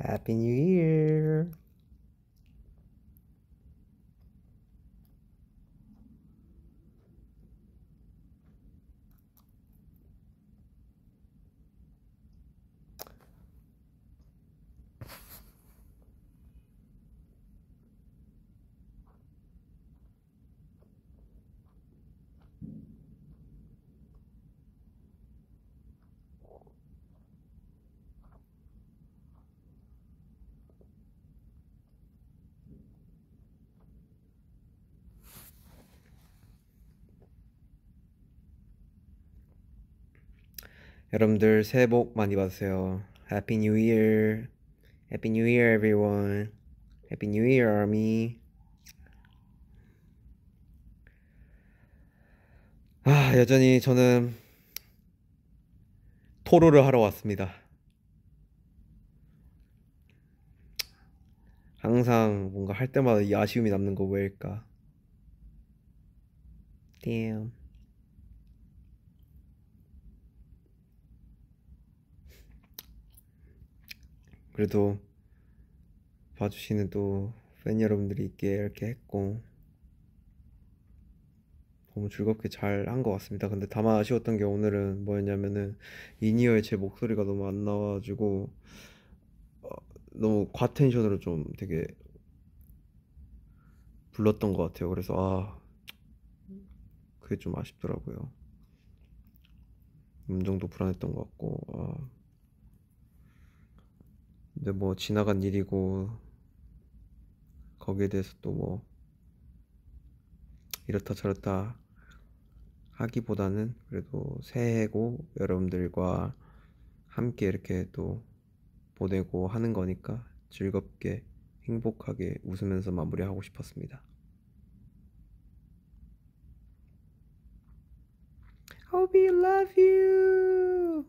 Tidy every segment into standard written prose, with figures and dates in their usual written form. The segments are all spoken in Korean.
Happy New Year. 여러분들 새해 복 많이 받으세요. Happy New Year. Happy New Year, everyone. Happy New Year, Army. 여전히 저는 토로를 하러 왔습니다. 항상 뭔가 할 때마다 이 아쉬움이 남는 거 왜일까? Damn. 그래도 봐주시는 또 팬 여러분들이 있게 이렇게 했고 너무 즐겁게 잘 한 것 같습니다. 근데 다만 아쉬웠던 게 오늘은 뭐였냐면은 이니어에 제 목소리가 너무 안 나와가지고 너무 과텐션으로 좀 되게 불렀던 것 같아요. 그래서 그게 좀 아쉽더라고요. 음정도 불안했던 것 같고 근데 뭐 지나간 일이고 거기에 대해서 또 뭐 이렇다 저렇다 하기보다는 그래도 새해고 여러분들과 함께 이렇게 또 보내고 하는 거니까 즐겁게 행복하게 웃으면서 마무리하고 싶었습니다. Hope you love you.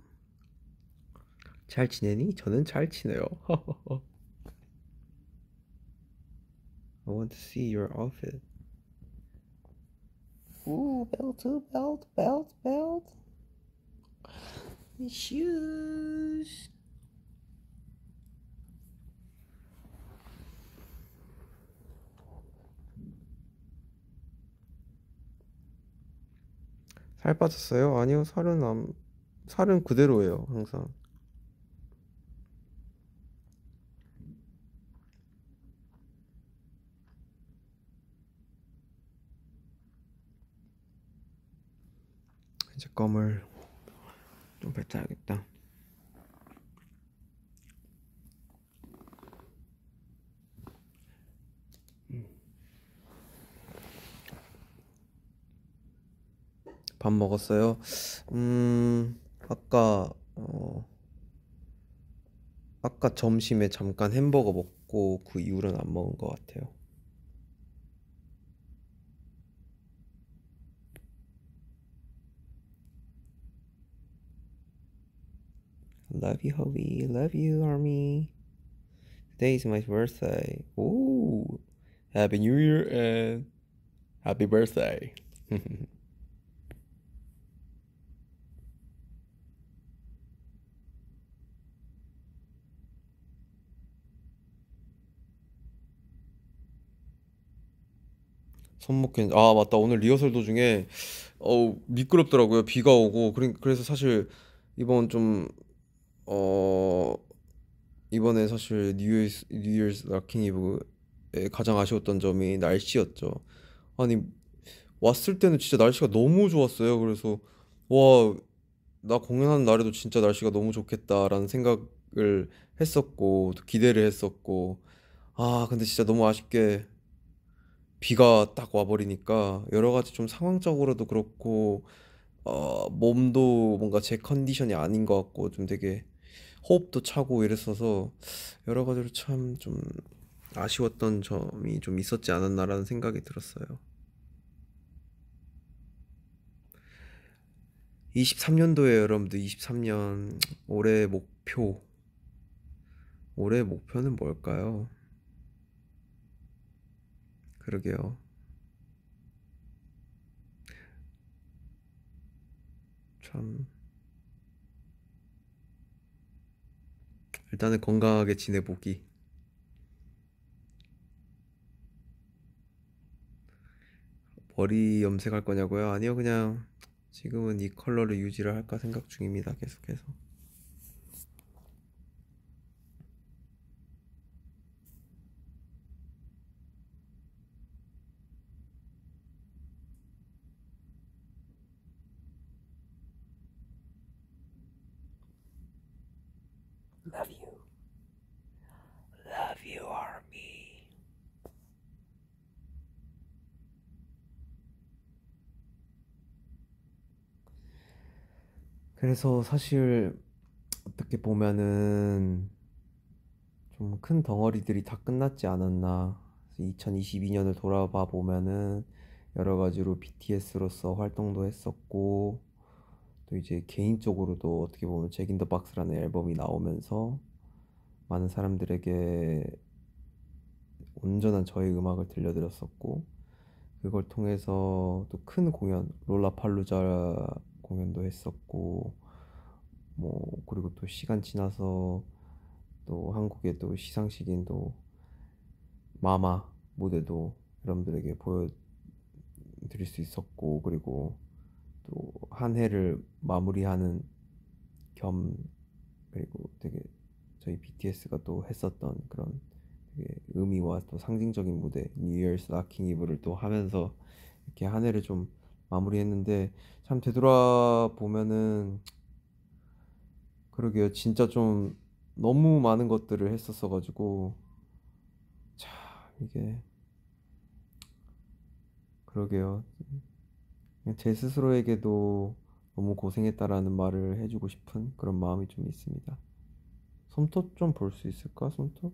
잘 지내니? 저는 잘 지내요. I want to see your outfit. Ooh, belt, belt, belt, belt. Shoes. 살 빠졌어요? 아니요, 살은 그대로예요, 항상. 이제 껌을 좀 뱉어야겠다. 밥 먹었어요? 아까 아까 점심에 잠깐 햄버거 먹고 그 이후로는 안 먹은 것 같아요. Love you, Hobie. Love you, Army. Today is my birthday. Ooh, Happy New Year and Happy birthday. 손목캔 맞다, 오늘 리허설 도중에 미끄럽더라고요. 비가 오고 그래서 사실 이번 좀 어 이번에 사실 뉴이얼스 락킹 이브에 가장 아쉬웠던 점이 날씨였죠. 아니, 왔을 때는 진짜 날씨가 너무 좋았어요. 그래서 와, 나 공연하는 날에도 진짜 날씨가 너무 좋겠다라는 생각을 했었고 또 기대를 했었고 근데 진짜 너무 아쉽게 비가 딱 와버리니까 여러 가지 좀 상황적으로도 그렇고 몸도 뭔가 제 컨디션이 아닌 것 같고 좀 되게 호흡도 차고 이랬어서 여러 가지로 참 좀 아쉬웠던 점이 좀 있었지 않았나라는 생각이 들었어요. 23년도에 여러분들 23년 올해 목표는 뭘까요? 그러게요. 참 일단은 건강하게 지내보기. 머리 염색할 거냐고요? 아니요, 그냥 지금은 이 컬러를 유지를 할까 생각 중입니다. 계속해서. Love you. Love you, army. 그래서 사실 어떻게 보면은 좀 큰 덩어리들이 다 끝났지 않았나. 2022년을 돌아봐 보면은 여러 가지로 BTS로서 활동도 했었고, 또 이제 개인적으로도 어떻게 보면 잭 인 더 박스라는 앨범이 나오면서 많은 사람들에게 온전한 저의 음악을 들려드렸었고, 그걸 통해서 또 큰 공연, 롤라팔루자 공연도 했었고, 뭐 그리고 또 시간 지나서 또 한국의 또 시상식인 또 마마 무대도 여러분들에게 보여드릴 수 있었고, 그리고 또 한 해를 마무리하는 겸, 그리고 되게 저희 BTS가 또 했었던 그런 되게 의미와 또 상징적인 무대 New Year's Rocking Eve를 또 하면서 이렇게 한 해를 좀 마무리했는데, 참 되돌아보면은 그러게요. 진짜 좀 너무 많은 것들을 했었어 가지고 참 이게 그러게요. 제 스스로에게도 너무 고생했다라는 말을 해주고 싶은 그런 마음이 좀 있습니다. 솜톱 좀 볼 수 있을까? 솜톱?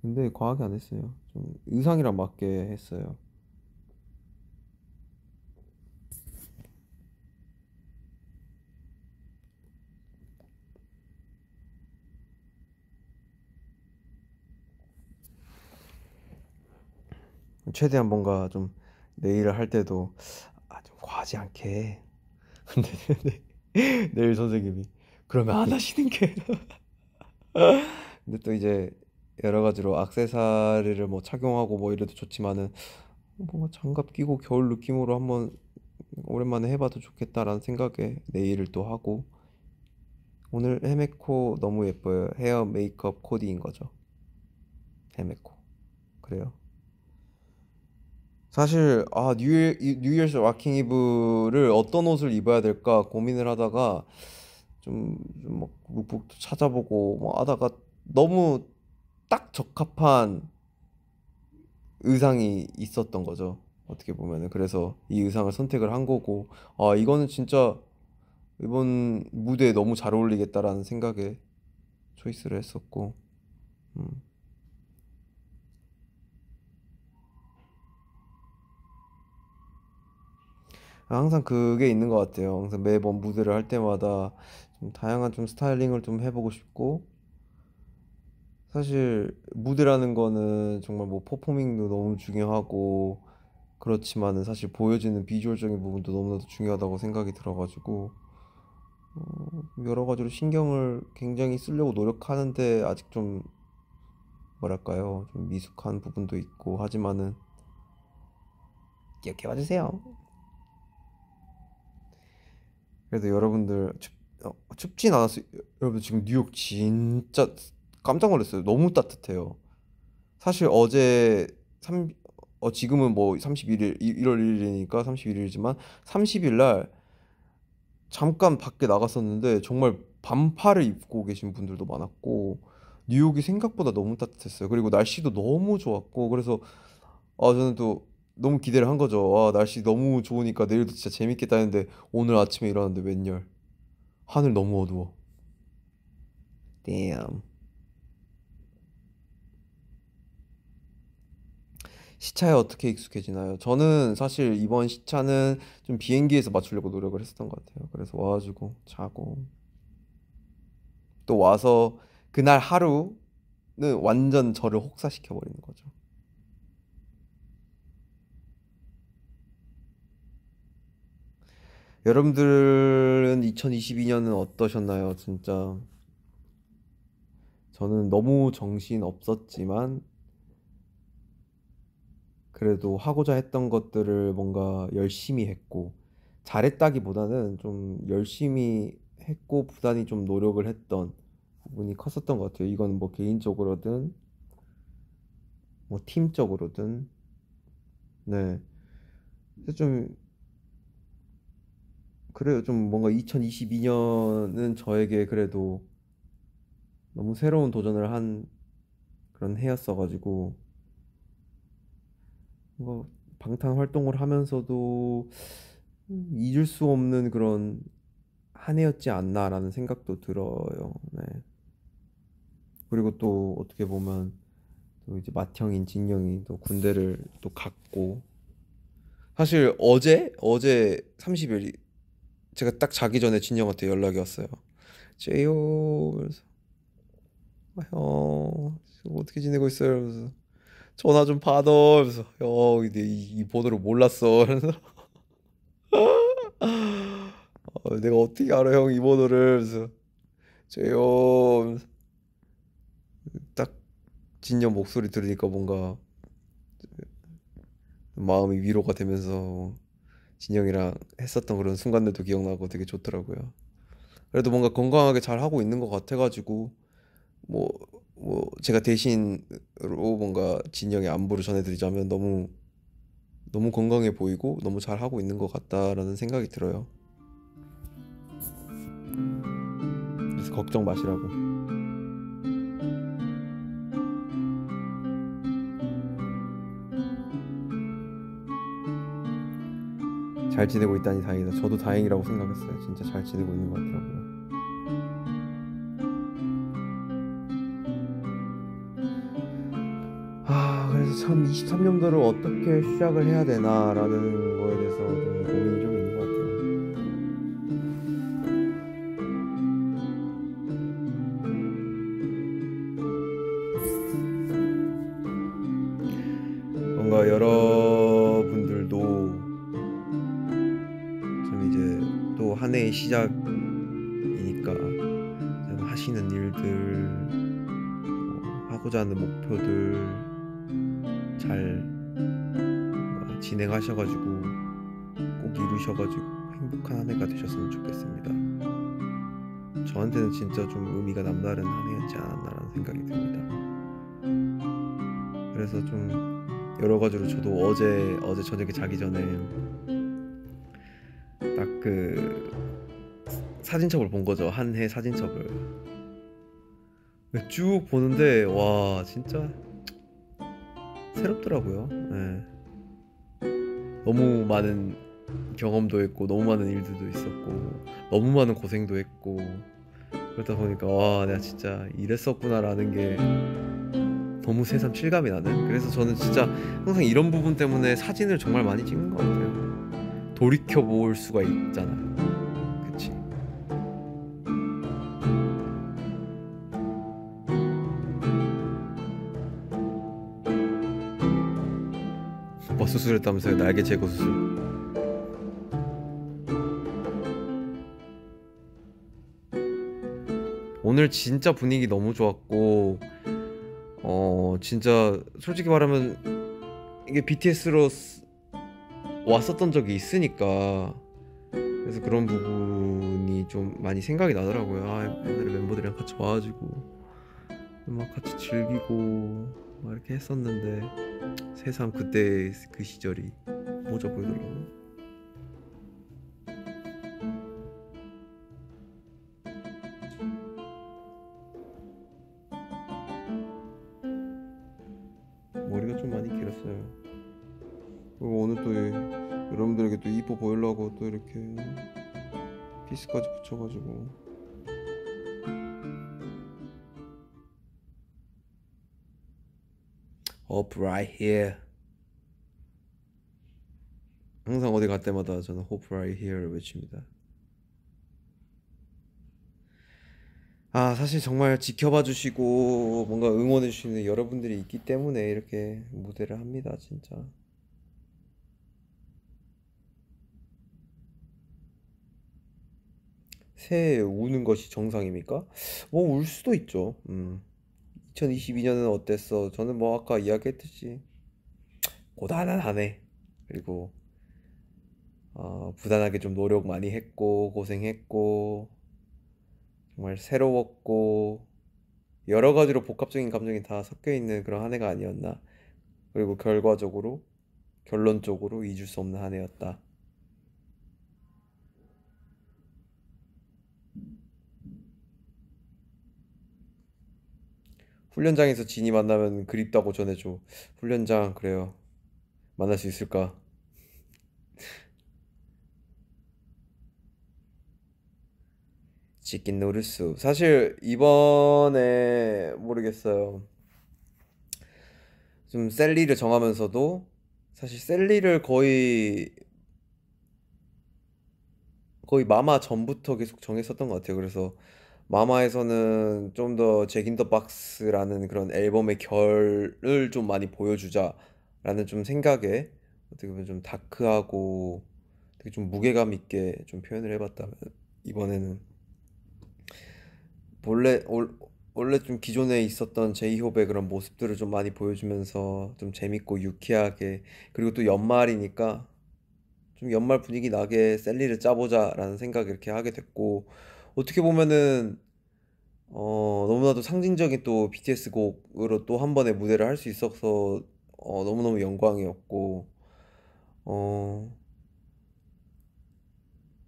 근데 과하게 안 했어요. 좀 의상이랑 맞게 했어요. 최대한 뭔가 좀 네일을 할 때도 좀 과하지 않게. 근데 네일 선생님이 그러면 안 하시는 게. 근데 또 이제 여러 가지로 액세서리를 뭐 착용하고 뭐 이래도 좋지만은 뭔가 장갑 끼고 겨울 느낌으로 한번 오랜만에 해봐도 좋겠다라는 생각에 네일을 또 하고, 오늘 헤메코 너무 예뻐요. 헤어 메이크업 코디인 거죠. 헤메코. 그래요. 사실 뉴 이어스 와킹 이브를 어떤 옷을 입어야 될까 고민을 하다가 좀막 룩북도 찾아보고 뭐 하다가 너무 딱 적합한 의상이 있었던 거죠. 어떻게 보면은 그래서 이 의상을 선택을 한 거고, 아 이거는 진짜 이번 무대에 너무 잘 어울리겠다라는 생각에 초이스를 했었고, 음. 항상 그게 있는 것 같아요. 항상 매번 무대를 할 때마다 좀 다양한 좀 스타일링을 좀 해보고 싶고, 사실 무대라는 거는 정말 뭐 퍼포밍도 너무 중요하고 그렇지만은 사실 보여지는 비주얼적인 부분도 너무나도 중요하다고 생각이 들어가지고 여러 가지로 신경을 굉장히 쓰려고 노력하는데 아직 좀 뭐랄까요, 좀 미숙한 부분도 있고 하지만은 기억해 봐주세요. 그래도 여러분들 춥진 않았어요. 여러분 지금 뉴욕 진짜 깜짝 놀랐어요. 너무 따뜻해요. 사실 어제 삼 지금은 뭐 31일 1월 1일이니까 31일이지만 30일 날 잠깐 밖에 나갔었는데 정말 반팔을 입고 계신 분들도 많았고, 뉴욕이 생각보다 너무 따뜻했어요. 그리고 날씨도 너무 좋았고, 그래서 저는 또 너무 기대를 한 거죠. 날씨 너무 좋으니까 내일도 진짜 재밌겠다 했는데 오늘 아침에 일어났는데 웬열 하늘 너무 어두워. Damn. 시차에 어떻게 익숙해지나요? 저는 사실 이번 시차는 좀 비행기에서 맞추려고 노력을 했었던 것 같아요. 그래서 와가지고 자고 또 와서 그날 하루는 완전 저를 혹사시켜 버리는 거죠. 여러분들은 2022년은 어떠셨나요? 진짜 저는 너무 정신 없었지만 그래도 하고자 했던 것들을 뭔가 열심히 했고 잘했다기보다는 좀 열심히 했고 부단히 좀 노력을 했던 부분이 컸었던 것 같아요. 이건 뭐 개인적으로든 뭐 팀적으로든 네. 그래서 좀 그래요. 좀 뭔가 2022년은 저에게 그래도 너무 새로운 도전을 한 그런 해였어가지고 뭐 방탄 활동을 하면서도 잊을 수 없는 그런 한 해였지 않나라는 생각도 들어요. 네. 그리고 또 어떻게 보면 또 이제 맏형인 진영이 또 군대를 또 갔고 사실 어제 30일 제가 딱 자기 전에 진영한테 연락이 왔어요. 제요. 그래서 형 어떻게 지내고 있어요? 그래서 전화 좀 받아. 그래서 형 근데 이 번호를 몰랐어. 그래서 내가 어떻게 알아 형 이 번호를. 그래서 제요. 딱 진영 목소리 들으니까 뭔가 마음이 위로가 되면서 진영이랑 했었던 그런 순간들도 기억나고 되게 좋더라고요. 그래도 뭔가 건강하게 잘 하고 있는 것 같아가지고 뭐, 뭐 제가 대신으로 뭔가 진영의 안부를 전해드리자면 너무 너무 건강해 보이고 너무 잘 하고 있는 것 같다라는 생각이 들어요. 그래서 걱정 마시라고. 잘 지내고 있다니 다행이다. 저도 다행이라고 생각했어요. 진짜 잘 지내고 있는 것 같더라고요. 그래서 참 23년도를 어떻게 시작을 해야 되나라는 거에 대해서 좀 고민이 좀 있는 것 같아요. 뭔가 여러분들도 좀 이제 또 한 해의 시작이니까 하시는 일들, 하고자 하는 목표들 잘 진행하셔가지고 꼭 이루셔가지고 행복한 한 해가 되셨으면 좋겠습니다. 저한테는 진짜 좀 의미가 남다른 한 해였지 않았나라는 생각이 듭니다. 그래서 좀 여러 가지로 저도 어제 저녁에 자기 전에 딱 그 사진첩을 본 거죠. 한 해 사진첩을 쭉 보는데 와 진짜 새롭더라고요. 네. 너무 많은 경험도 했고 너무 많은 일들도 있었고 너무 많은 고생도 했고 그러다 보니까 와 내가 진짜 이랬었구나라는 게 너무 새삼 실감이 나는. 그래서 저는 진짜 항상 이런 부분 때문에 사진을 정말 많이 찍는 것 같아요. 돌이켜 볼 수가 있잖아요. 그치? 뭐 수술했다면서요? 날개 제거 수술. 오늘 진짜 분위기 너무 좋았고 진짜 솔직히 말하면 이게 BTS로 왔었던 적이 있으니까 그래서 그런 부분이 좀 많이 생각이 나더라고요. 옛날에 멤버들이랑 같이 와가지고 막 같이 즐기고 막 이렇게 했었는데 새삼 그때 그 시절이 모자 보이더라고요. 머리가 좀 많이 길었어요. 그리고 오늘 또 여러분들에게 또 이뻐 보이려고 또 이렇게 피스까지 붙여가지고 Up right here. 항상 어디 갈 때마다 저는 Hope right here를 외칩니다. 사실 정말 지켜봐 주시고 뭔가 응원해 주시는 여러분들이 있기 때문에 이렇게 무대를 합니다, 진짜. 새해 우는 것이 정상입니까? 뭐 울 수도 있죠. 2022년은 어땠어? 저는 뭐 아까 이야기했듯이 고단하네. 그리고 부단하게 좀 노력 많이 했고 고생했고 정말 새로웠고 여러 가지로 복합적인 감정이 다 섞여 있는 그런 한 해가 아니었나. 그리고 결과적으로 결론적으로 잊을 수 없는 한 해였다. 훈련장에서 진이 만나면 그립다고 전해줘. 훈련장 그래요. 만날 수 있을까? 치킨 노르스. 사실 이번에 모르겠어요. 좀 셀리를 정하면서도 사실 셀리를 거의 마마 전부터 계속 정했었던 것 같아요. 그래서 마마에서는 좀 더 잭 인 더 박스라는 그런 앨범의 결을 좀 많이 보여주자라는 좀 생각에 어떻게 보면 좀 다크하고 되게 좀 무게감 있게 좀 표현을 해봤다면 이번에는 원래 원래 좀 기존에 있었던 제이홉의 그런 모습들을 좀 많이 보여주면서 좀 재밌고 유쾌하게 그리고 또 연말이니까 좀 연말 분위기 나게 셀리를 짜보자라는 생각 이렇게 하게 됐고 어떻게 보면은 너무나도 상징적인 또 BTS 곡으로 또 한 번의 무대를 할 수 있어서 너무너무 영광이었고 어,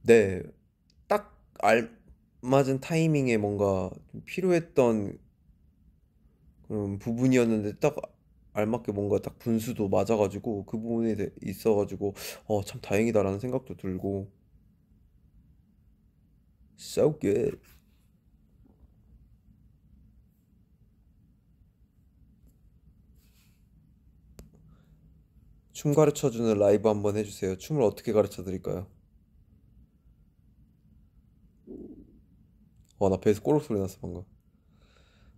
네, 딱 알맞은 타이밍에 뭔가 좀 필요했던 그런 부분이었는데 딱 알맞게 뭔가 딱 분수도 맞아가지고 그 부분에 있어가지고 참 다행이다라는 생각도 들고 so good. 춤 가르쳐주는 라이브 한번 해주세요. 춤을 어떻게 가르쳐 드릴까요? 나 배에서 꼬르륵 소리 났어 방금.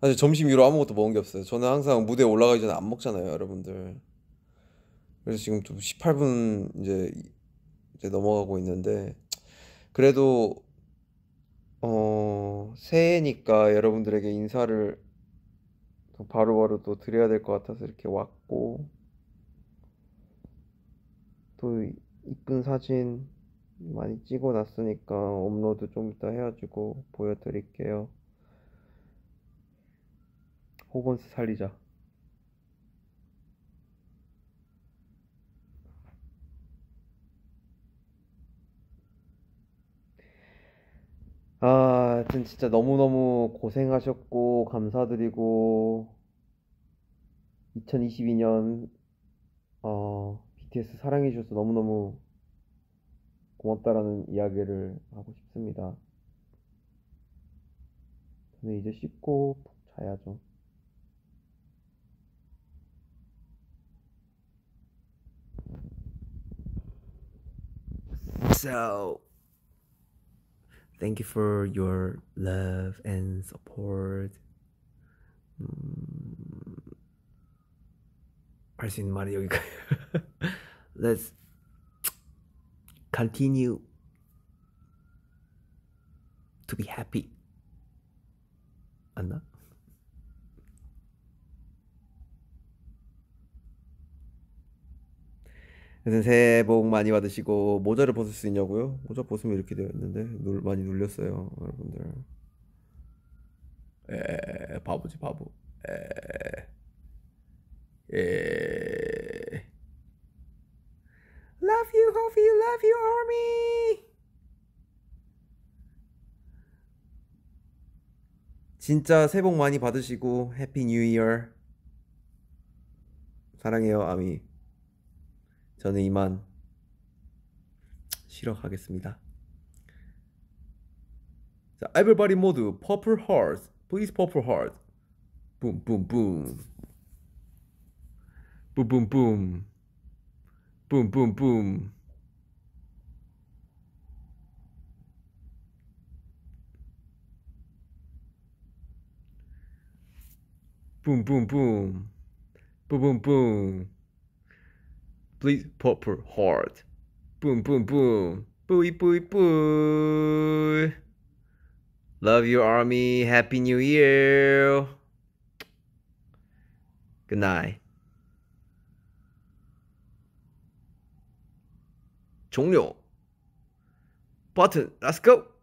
사실 점심 이후로 아무것도 먹은 게 없어요. 저는 항상 무대에 올라가기 전에 안 먹잖아요, 여러분들. 그래서 지금 좀 18분 이제 넘어가고 있는데 그래도 새해니까 여러분들에게 인사를 바로바로 또 드려야 될 것 같아서 이렇게 왔고 또 이쁜 사진 많이 찍어 놨으니까 업로드 좀 이따 해가지고 보여드릴게요. 호건스 살리자. 하여튼 진짜 너무너무 고생하셨고 감사드리고 2022년 BTS 사랑해주셔서 너무너무 고맙다라는 이야기를 하고 싶습니다. 저는 이제 씻고 푹 자야죠. So, thank you for your love and support. 할 수 있는 말이 여기까지. Let's continue to be happy. 맞나? 하여튼 새해 복 많이 받으시고 모자를 벗을 수 있냐고요? 모자 벗으면 이렇게 되어 있는데 많이 눌렸어요, 여러분들. 바보지 바보. 에. Love you, Hofi. Love you, Army. 진짜 새해 복 많이 받으시고 해피 뉴 이어. 사랑해요, 아미. 저는 이만 쉬러 가겠습니다. 자, everybody 모두 purple heart. Please purple heart. Boom, boom, boom. Boom, boom, boom. Boom, boom, boom. Boom, boom, boom. Boom, boom, boom. Please purple heart. Boom, boom, boom. Booey, booey, booey. Love you, army. Happy New Year. Good night. 종료. 버튼. Let's go.